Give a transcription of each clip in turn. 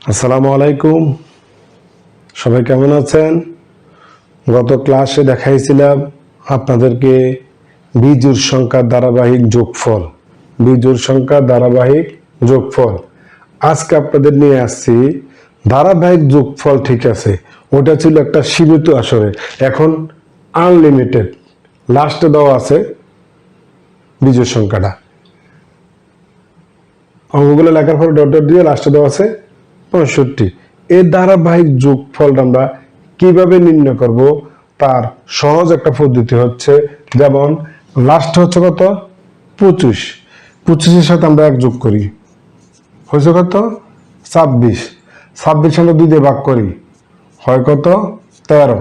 আসসালামু আলাইকুম। সবাই কেমন আছেন? গত ক্লাসে দেখাইছিলাম আপনাদেরকে বিজোড় সংখ্যার ধারাবাহিক যোগফল। আজকে আপনাদের নিয়ে আসছি ধারাবাহিক যোগফল। ঠিক আছে, ওটা ছিল একটা সীমিত আসরে, এখন আনলিমিটেড। লাস্টে দেওয়া আছে বিজোড় সংখ্যাটা, অঙ্কগুলো লেখার পর ডট ডট দিয়ে লাস্টে দেওয়া আছে 65। এই ধারাবাহিক যোগফলটা আমরা কিভাবে নির্ণয় করব তার সহজ একটা পদ্ধতি হচ্ছে, যেমন লাস্ট হচ্ছে কত 25, 25-এর সাথে আমরা এক যোগ করি, হয়েছে কত 26, 26 আমরা 2 দিয়ে ভাগ করি, হয় কত 13,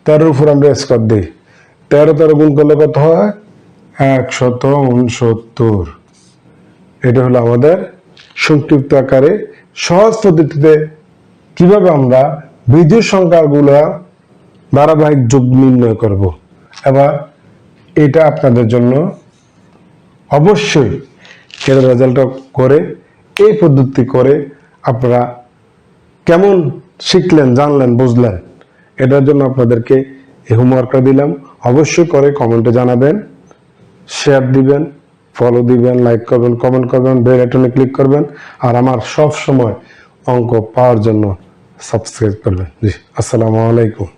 13-এর উপর আমরা স্কোয়ার দিই, 13 গুণ করলে কত হয় 169। এটা হলো আমাদের সংক্ষিপ্ত আকারে সহজ পদ্ধতিতে কিভাবে আমরা বিজোড় সংখ্যাগুলা ধারাবাহিক যোগ নির্ণয় করব। এবার এটা আপনাদের জন্য অবশ্যই এর রেজাল্ট করে, এই পদ্ধতি করে আপনারা কেমন শিখলেন, জানলেন, বুঝলেন, এটার জন্য আপনাদেরকে এই হোমওয়ার্কটা দিলাম। অবশ্যই করে কমেন্টে জানাবেন, শেয়ার দিবেন, ফলো দিবেন, লাইক করবেন, কমেন্ট করবেন, বেল আইকনে ক্লিক করবেন, আর আমার সব সময় অঙ্ক পাওয়ার জন্য সাবস্ক্রাইব করবেন। জি, আসসালামু আলাইকুম।